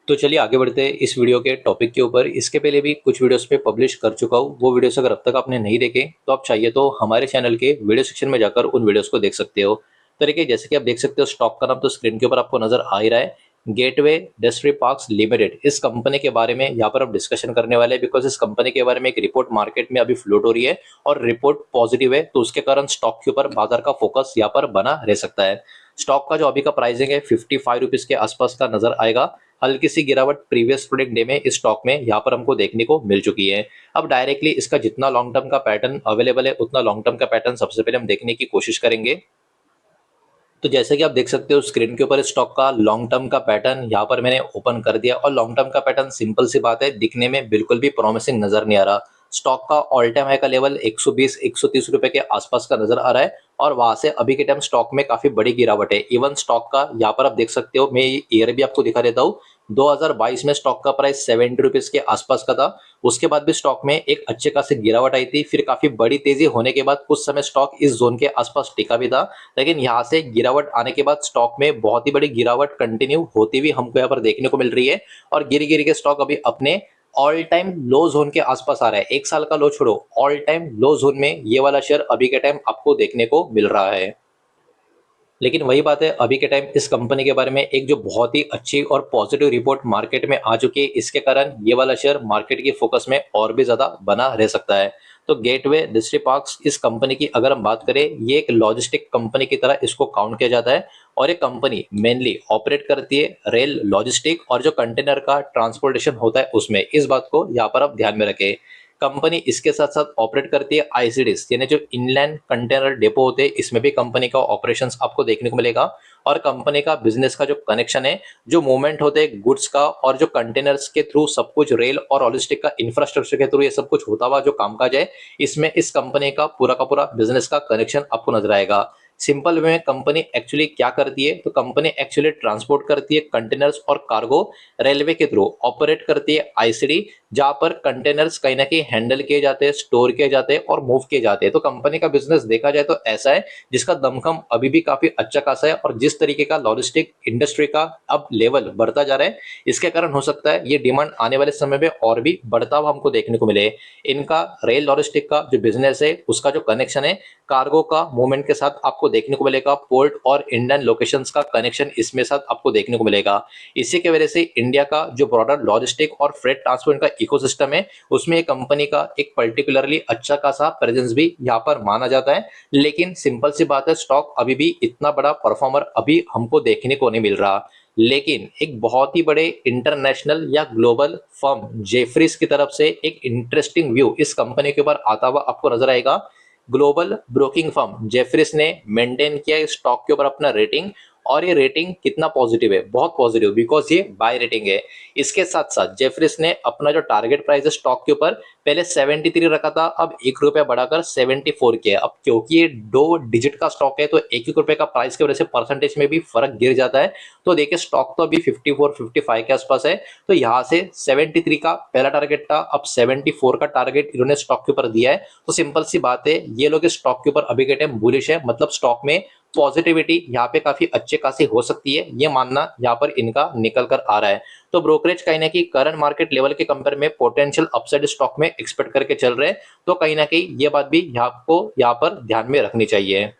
तो चलिए आगे बढ़ते हैं इस वीडियो के टॉपिक के ऊपर। इसके पहले भी कुछ वीडियोस पे पब्लिश कर चुका हूँ, वो वीडियोस अगर अब तक आपने नहीं देखे तो आप चाहिए तो हमारे चैनल के वीडियो सेक्शन में जाकर उन वीडियोस को देख सकते हो। तो देखिए, जैसे कि आप देख सकते हो, स्टॉक का नाम तो स्क्रीन के ऊपर आपको नजर आ ही रहा है, गेटवे इंडस्ट्री पार्क्स लिमिटेड। इस कंपनी के बारे में यहाँ पर हम डिस्कशन करने वाले हैं, बिकॉज इस कंपनी के बारे में एक रिपोर्ट मार्केट में अभी फ्लोट हो रही है और रिपोर्ट पॉजिटिव है, तो उसके कारण स्टॉक के ऊपर बाजार का फोकस यहाँ पर बना रह सकता है। स्टॉक का जो अभी का प्राइसिंग है 55 रुपीज के आसपास का नजर आएगा। हल्की सी गिरावट प्रीवियस ट्रेडिंग डे में इस स्टॉक में यहाँ पर हमको देखने को मिल चुकी है। अब डायरेक्टली इसका जितना लॉन्ग टर्म का पैटर्न अवेलेबल है उतना लॉन्ग टर्म का पैटर्न सबसे पहले हम देखने की कोशिश करेंगे। तो जैसे कि आप देख सकते हो स्क्रीन के ऊपर स्टॉक का लॉन्ग टर्म का पैटर्न यहाँ पर मैंने ओपन कर दिया, और लॉन्ग टर्म का पैटर्न सिंपल सी बात है, दिखने में बिल्कुल भी प्रॉमिसिंग नजर नहीं आ रहा। स्टॉक का ऑल टाइम हाई का लेवल 120 130 रुपए के आसपास का नजर आ रहा है, और वहां से अभी के टाइम स्टॉक में काफी बड़ी गिरावट है। इवन स्टॉक का यहाँ पर आप देख सकते हो, मैं ईयर भी आपको दिखा देता हूँ। 2022 में स्टॉक का प्राइस 70 रुपीज के आसपास का था। उसके बाद भी स्टॉक में एक अच्छे खासी गिरावट आई थी, फिर काफी बड़ी तेजी होने के बाद कुछ समय स्टॉक इस जोन के आसपास टिका भी था। लेकिन यहाँ से गिरावट आने के बाद स्टॉक में बहुत ही बड़ी गिरावट कंटिन्यू होती हुई हमको यहाँ पर देखने को मिल रही है, और गिर गिर के स्टॉक अभी अपने ऑल टाइम लो जोन के आसपास आ रहा है। एक साल का लो छोड़ो, ऑल टाइम लो जोन में ये वाला शेयर अभी के टाइम आपको देखने को मिल रहा है। लेकिन वही बात है, अभी के टाइम इस कंपनी के बारे में एक जो बहुत ही अच्छी और पॉजिटिव रिपोर्ट मार्केट में आ चुकी है, इसके कारण ये वाला शेयर मार्केट के फोकस में और भी ज्यादा बना रह सकता है। तो गेटवे इंडस्ट्री पार्क्स इस कंपनी की अगर हम बात करें, ये एक लॉजिस्टिक कंपनी की तरह इसको काउंट किया जाता है, और ये कंपनी मेनली ऑपरेट करती है रेल लॉजिस्टिक और जो कंटेनर का ट्रांसपोर्टेशन होता है उसमें। इस बात को यहाँ पर आप ध्यान में रखें। कंपनी इसके साथ साथ ऑपरेट करती है आईसीडीज, यानी जो इनलैंड कंटेनर डेपो होते हैं, इसमें भी कंपनी का ऑपरेशंस आपको देखने को मिलेगा। और कंपनी का बिजनेस का जो कनेक्शन है, जो मूवमेंट होते हैं गुड्स का और जो कंटेनर्स के थ्रू सब कुछ रेल और लॉजिस्टिक का इंफ्रास्ट्रक्चर के थ्रू ये सब कुछ होता हुआ जो कामकाज है, इसमें इस कंपनी का पूरा बिजनेस का कनेक्शन आपको नजर आएगा। सिंपल वे में कंपनी एक्चुअली क्या करती है, तो कंपनी एक्चुअली ट्रांसपोर्ट करती है कंटेनर्स और कार्गो रेलवे के थ्रू, ऑपरेट करती है आईसीडी, जहां पर कंटेनर्स कहीं ना कहीं हैंडल किए जाते हैं, स्टोर किए जाते हैं और मूव किए जाते हैं। तो कंपनी का बिजनेस देखा जाए तो ऐसा है जिसका दमखम अभी भी काफी अच्छा खासा है, और जिस तरीके का लॉजिस्टिक इंडस्ट्री का अब लेवल बढ़ता जा रहा है, इसके कारण हो सकता है ये डिमांड आने वाले समय में और भी बढ़ता हुआ हमको देखने को मिले। इनका रेल लॉजिस्टिक का जो बिजनेस है उसका जो कनेक्शन है कार्गो का मूवमेंट के साथ आपको देखने को मिलेगा, पोर्ट और इंडियन लोकेशंस का कनेक्शन इसमें साथ आपको देखने को मिलेगा। इसी की वजह से इंडिया का जो ब्रॉडर लॉजिस्टिक और फ्रेट ट्रांसपोर्ट का इकोसिस्टम है, उसमें एक कंपनी का एक पर्टिकुलरली अच्छा खासा प्रेजेंस भी यहाँ पर माना जाता है। लेकिन सिंपल सी बात है, स्टॉक अभी भी इतना बड़ा परफॉर्मर अभी हमको देखने को नहीं मिल रहा। लेकिन एक बहुत ही बड़े इंटरनेशनल या ग्लोबल फर्म जेफरीज की तरफ से एक इंटरेस्टिंग व्यू इस कंपनी के ऊपर आता हुआ आपको नजर आएगा। ग्लोबल ब्रोकिंग फर्म जेफरीज ने मेंटेन किया है स्टॉक के ऊपर अपना रेटिंग, और ये रेटिंग कितना पॉजिटिव है, बहुत पॉजिटिव, बिकॉज ये बाय रेटिंग है। इसके साथ साथ जेफरीज ने अपना जो टारगेट प्राइस है स्टॉक के ऊपर पहले 73 रखा था, अब 1 रुपया बढ़ाकर 74 किया है। अब क्योंकि ये 2 डिजिट का स्टॉक है, तो 1 1 रुपए का प्राइस की वजह से परसेंटेज में भी फर्क गिर जाता है। तो देखिए, स्टॉक तो अभी 54 55 के आसपास है, तो यहाँ से 73 का पहला टारगेट था, अब 74 का टारगेट इन्होंने स्टॉक के ऊपर दिया है। तो सिंपल सी बात है, ये लोग स्टॉक के ऊपर अभी के टाइम बुलिश है, मतलब स्टॉक में पॉजिटिविटी यहाँ पे काफी अच्छे खासी हो सकती है, ये मानना यहाँ पर इनका निकल कर आ रहा है। तो ब्रोकरेज कहीं ना कहीं करंट मार्केट लेवल के कंपेयर में पोटेंशियल अपसाइड स्टॉक में एक्सपेक्ट करके चल रहे हैं। तो कहीं ना कहीं ये बात भी आपको यहाँ पर ध्यान में रखनी चाहिए।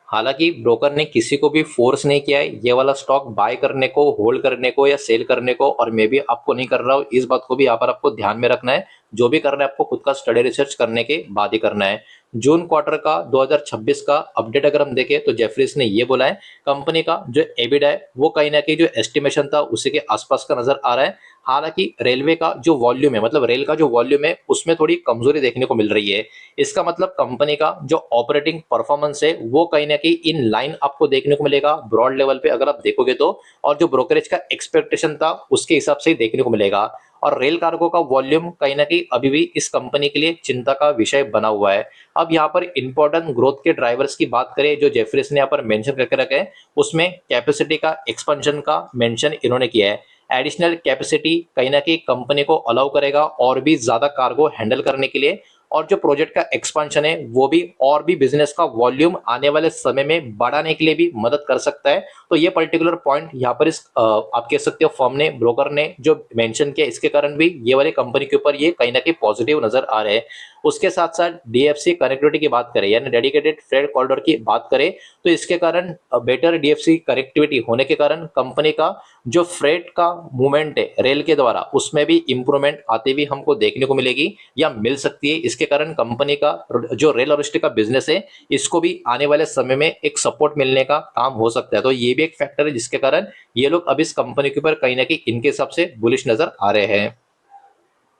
हालांकि ब्रोकर ने किसी को भी फोर्स नहीं किया है ये वाला स्टॉक बाय करने को, होल्ड करने को या सेल करने को, और मैं भी आपको नहीं कर रहा हूँ, इस बात को भी यहाँ पर आपको ध्यान में रखना है। जो भी करना है आपको खुद का स्टडी रिसर्च करने के बाद ही करना है। जून क्वार्टर का 2026 का अपडेट अगर हम देखें, तो जेफरीज ने ये बोला है कंपनी का जो एबिडा है वो कहीं ना कहीं जो एस्टिमेशन था उसी के आसपास का नजर आ रहा है। हालांकि रेलवे का जो वॉल्यूम है, मतलब रेल का जो वॉल्यूम है, उसमें थोड़ी कमजोरी देखने को मिल रही है। इसका मतलब कंपनी का जो ऑपरेटिंग परफॉर्मेंस है वो कहीं ना कहीं इन लाइन आपको देखने को मिलेगा ब्रॉड लेवल पे अगर आप देखोगे तो, और जो ब्रोकरेज का एक्सपेक्टेशन था उसके हिसाब से ही देखने को मिलेगा। और रेल कार्गो का वॉल्यूम कहीं ना कहीं अभी भी इस कंपनी के लिए चिंता का विषय बना हुआ है। अब यहाँ पर इंपॉर्टेंट ग्रोथ के ड्राइवर्स की बात करें जो जेफरीज ने यहाँ पर मेंशन करके रखे हैं, उसमें कैपेसिटी का एक्सपेंशन का मेंशन इन्होंने किया है। एडिशनल कैपेसिटी कहीं ना कहीं कंपनी को अलाउ करेगा और भी ज्यादा कार्गो हैंडल करने के लिए। और जो प्रोजेक्ट का एक्सपांशन है वो भी और भी बिजनेस का वॉल्यूम आने वाले समय में बढ़ाने के लिए भी मदद कर सकता है। तो ये पर्टिकुलर पॉइंट यहाँ पर इस आप कह सकते हो फर्म ने, ब्रोकर ने जो मेंशन किया, इसके कारण भी ये वाली कंपनी के ऊपर ये कहीं ना कहीं पॉजिटिव नजर आ रहे हैं। उसके साथ साथ डीएफसी कनेक्टिविटी की बात करें यानी डेडिकेटेड फ्रेट कॉरिडोर की बात करें, तो इसके कारण बेटर डीएफसी कनेक्टिविटी होने के कारण कंपनी का जो फ्रेट का मूवमेंट है रेल के द्वारा उसमें भी इंप्रूवमेंट आती हुई हमको देखने को मिलेगी या मिल सकती है। इसके कारण कंपनी का जो रेल लॉजिस्टिक का बिजनेस है इसको भी आने वाले समय में एक सपोर्ट मिलने का काम हो सकता है। तो ये भी एक फैक्टर है जिसके कारण ये लोग अब इस कंपनी के ऊपर कहीं ना कहीं इनके हिसाब से बुलिश नजर आ रहे हैं।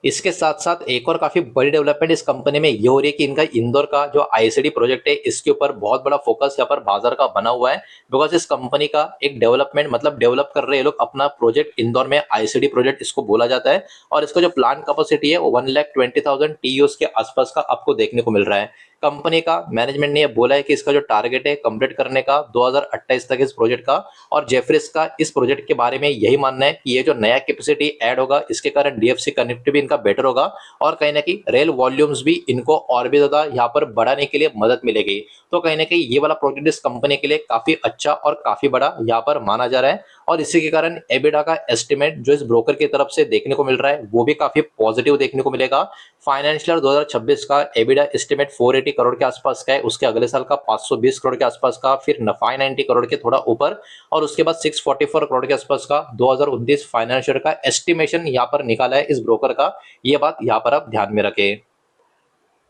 इसके साथ साथ एक और काफी बड़ी डेवलपमेंट इस कंपनी में ये हो रही है कि इनका इंदौर का जो आईसीडी प्रोजेक्ट है इसके ऊपर बहुत बड़ा फोकस यहाँ पर बाजार का बना हुआ है। बिकॉज इस कंपनी का एक डेवलपमेंट मतलब डेवलप कर रहे हैं लोग अपना प्रोजेक्ट इंदौर में, आईसीडी प्रोजेक्ट इसको बोला जाता है। और इसका जो प्लांट कैपेसिटी है वो 1,20,000 टीयूस के आसपास का आपको देखने को मिल रहा है। कंपनी का मैनेजमेंट ने यह बोला है कि इसका जो टारगेट है कंप्लीट करने का 2028 तक इस प्रोजेक्ट का। और जेफरिस का इस प्रोजेक्ट के बारे में यही मानना है कि ये जो नया कैपेसिटी ऐड होगा इसके कारण डीएफसी कनेक्टिविटी इनका बेटर होगा और कहीं ना कहीं रेल वॉल्यूम्स भी इनको और भी ज्यादा यहाँ पर बढ़ाने के लिए मदद मिलेगी। तो कहीं ना कहीं ये वाला प्रोजेक्ट इस कंपनी के लिए काफी अच्छा और काफी बड़ा यहाँ पर माना जा रहा है। और इसी के कारण एबिडा का एस्टिमेट जो इस ब्रोकर की तरफ से देखने को मिल रहा है वो भी काफी पॉजिटिव देखने को मिलेगा। फाइनेंशियल 2026 का एबिडा एस्टिमेट 480 करोड़ के आसपास का है, उसके अगले साल का 520 करोड़ के आसपास का, फिर 590 करोड़ के थोड़ा ऊपर, और उसके बाद 644 करोड़ के आसपास का 2029 फाइनेंशियल का एस्टिमेशन यहाँ पर निकाला है इस ब्रोकर का। ये बात यहाँ पर आप ध्यान में रखें।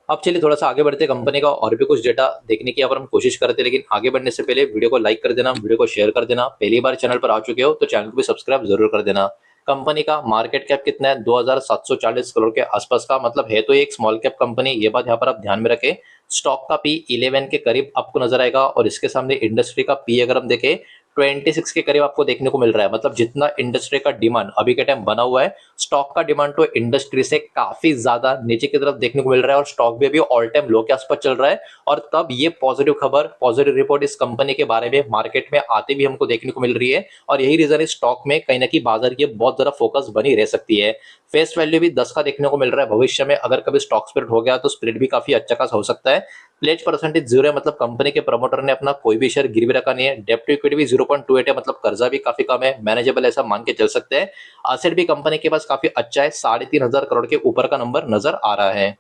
अब चलिए थोड़ा सा आगे बढ़ते कंपनी का और भी कुछ डेटा देखने की यहाँ पर हम कोशिश करते हैं, लेकिन आगे बढ़ने से पहले वीडियो को लाइक कर देना, वीडियो को शेयर कर देना। पहली बार चैनल पर आ चुके हो तो चैनल को भी सब्सक्राइब जरूर कर देना। कंपनी का मार्केट कैप कितना है? 2740 करोड़ के आसपास का, मतलब है तो एक स्मॉल कैप कंपनी, ये बात यहाँ पर आप ध्यान में रखें। स्टॉक का पी 11 के करीब आपको नजर आएगा और इसके सामने इंडस्ट्री का पी अगर हम देखें 26 के करीब आपको देखने को मिल रहा है। मतलब जितना इंडस्ट्री का डिमांड अभी के टाइम बना हुआ है, स्टॉक का डिमांड तो इंडस्ट्री से काफी ज्यादा नीचे की तरफ देखने को मिल रहा है और स्टॉक भी अभी ऑल टाइम लो के आसपास चल रहा है। और तब ये पॉजिटिव खबर, पॉजिटिव रिपोर्ट इस कंपनी के बारे में मार्केट में आते भी हमको देखने को मिल रही है। और यही रीजन है स्टॉक में कहीं ना कहीं बाजार की बहुत ज्यादा फोकस बनी रह सकती है। फेस वैल्यू भी 10 का देखने को मिल रहा है। भविष्य में अगर कभी स्टॉक स्प्लिट हो गया तो स्प्लिट भी काफी अच्छा खासा हो सकता है। प्लेज परसेंटेज 0 है, मतलब कंपनी के प्रमोटर ने अपना कोई भी शेयर गिरवी रखा नहीं है। डेप्ट टू इक्विटी भी 0.28 है, मतलब कर्जा भी काफी कम है, मैनेजेबल ऐसा मान के चल सकते हैं। एसेट भी कंपनी के पास काफी अच्छा है, 3,500 करोड़ के ऊपर का नंबर नजर आ रहा है।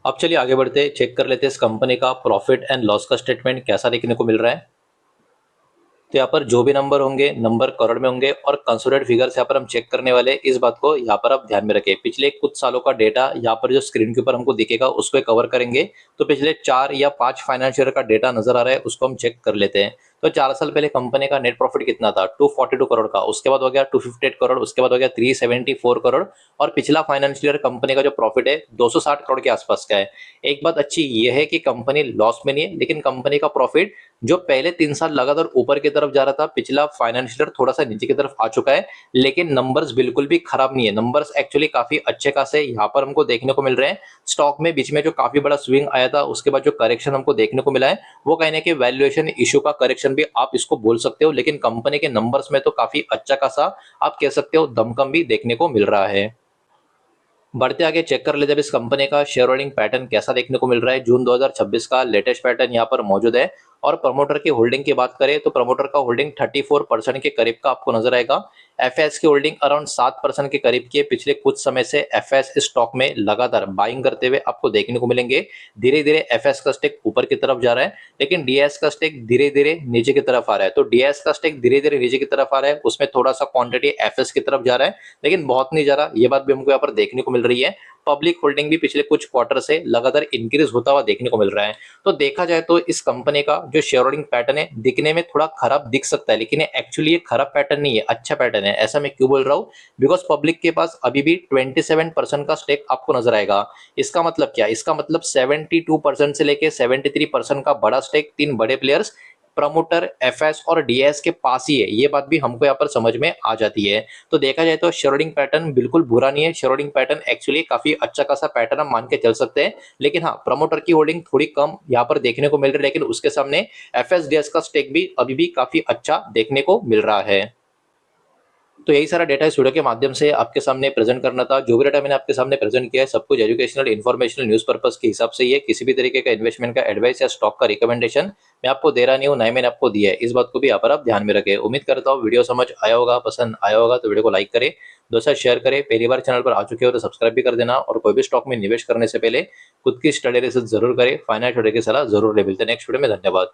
अब चलिए आगे बढ़ते चेक कर लेते हैं इस कंपनी का प्रॉफिट एंड लॉस का स्टेटमेंट कैसा देखने को मिल रहा है। तो यहाँ पर जो भी नंबर होंगे, नंबर करोड़ में होंगे और कंसोलिडेटेड फिगर्स यहाँ पर हम चेक करने वाले हैं। इस बात को यहाँ पर आप ध्यान में रखें। पिछले कुछ सालों का डेटा यहाँ पर जो स्क्रीन के ऊपर हमको दिखेगा उसको कवर करेंगे। तो पिछले 4 या 5 फाइनेंशियल का डेटा नजर आ रहा है, उसको हम चेक कर लेते हैं। तो 4 साल पहले कंपनी का नेट प्रॉफिट कितना था? 242 करोड़ का, उसके बाद हो गया 258 करोड़, उसके बाद हो गया 374 करोड़, और पिछला फाइनेंशियल कंपनी का जो प्रॉफिट है 260 करोड़ के आसपास का है। एक बात अच्छी ये है कि कंपनी लॉस में नहीं है, लेकिन कंपनी का प्रॉफिट जो पहले 3 साल लगातार ऊपर की तरफ जा रहा था, पिछला फाइनेंशियल थोड़ा सा नीचे की तरफ आ चुका है, लेकिन नंबर्स बिल्कुल भी खराब नहीं है। नंबर्स एक्चुअली काफी अच्छे खासे यहाँ पर हमको देखने को मिल रहे हैं। स्टॉक में बीच में जो काफी बड़ा स्विंग आया था उसके बाद जो करेक्शन हमको देखने को मिला है वो कहीं ना कहीं वैल्यूएशन इशू का करेक्शन भी आप इसको बोल सकते हो, लेकिन कंपनी के नंबर्स में तो काफी अच्छा खासा आप कह सकते हो दमकम भी देखने को मिल रहा है। बढ़ते आगे चेक कर लेते हैं इस कंपनी का शेयर होल्डिंग पैटर्न कैसा देखने को मिल रहा है। जून 2026 का लेटेस्ट पैटर्न यहाँ पर मौजूद है। और प्रमोटर की होल्डिंग की बात करें तो प्रमोटर का होल्डिंग 34% के करीब का आपको नजर आएगा। एफएस की होल्डिंग अराउंड 7% के करीब की है। पिछले कुछ समय से एफएस स्टॉक में लगातार बाइंग करते हुए आपको देखने को मिलेंगे। धीरे धीरे एफएस का स्टेक ऊपर की तरफ जा रहा है, लेकिन डीएस का स्टेक धीरे धीरे नीचे की तरफ आ रहा है। तो डीएस का स्टेक धीरे धीरे नीचे की तरफ आ रहा है, उसमें थोड़ा सा क्वांटिटी एफएस की तरफ जा रहा है, लेकिन बहुत नहीं जा रहा। ये बात भी हमको यहाँ पर देखने को मिल रही है। पब्लिक होल्डिंग भी पिछले कुछ क्वार्टर से लगातार इंक्रीज होता हुआ देखने को मिल रहा है। तो देखा जाए तो इस कंपनी का जो शेयर होल्डिंग पैटर्न है दिखने में थोड़ा खराब दिख सकता है, लेकिन एक्चुअली ये खराब पैटर्न नहीं है, अच्छा पैटर्न है। ऐसा मैं क्यों बोल रहा हूँ? बिकॉज पब्लिक के पास अभी भी 27% का स्टेक आपको नजर आएगा। इसका मतलब क्या? इसका मतलब 72% से लेके 73% का बड़ा स्टेक 3 बड़े प्लेयर्स प्रमोटर, एफएस और डीएस के पास ही है। ये बात भी हमको यहाँ पर समझ में आ जाती है। तो देखा जाए तो शेयर होल्डिंग पैटर्न बिल्कुल बुरा नहीं है। शेयर होल्डिंग पैटर्न एक्चुअली काफी अच्छा खासा पैटर्न हम मान के चल सकते हैं, लेकिन हाँ प्रमोटर की होल्डिंग थोड़ी कम यहाँ पर देखने को मिल रही है, लेकिन उसके सामने एफएस डीएस का स्टेक भी अभी भी काफी अच्छा देखने को मिल रहा है। तो यही सारा डेटा इस वीडियो के माध्यम से आपके सामने प्रेजेंट करना था। जो भी डेटा मैंने आपके सामने प्रेजेंट किया है सब कुछ एजुकेशनल, इन्फॉर्मेशनल, न्यूज़ पर्पस के हिसाब से ही है। किसी भी तरीके का इन्वेस्टमेंट का एडवाइस या स्टॉक का रिकमेंडेशन मैं आपको दे रहा नहीं हूँ, ना ही मैंने आपको दिया है। इस बात को भी यहाँ पर आप ध्यान में रखें। उम्मीद करता हूँ वीडियो समझ आया होगा, पसंद आया होगा तो वीडियो को लाइक करें, दोस्तों शेयर करें। पहली बार चैनल पर आ चुके हो तो सब्सक्राइब भी कर देना, और कोई भी स्टॉक में निवेश करने से पहले खुद की स्टडी रिसर्च जरूर करें, फाइनेंशियल की सलाह जरूर ले। मिलते हैं नेक्स्ट वीडियो में, धन्यवाद।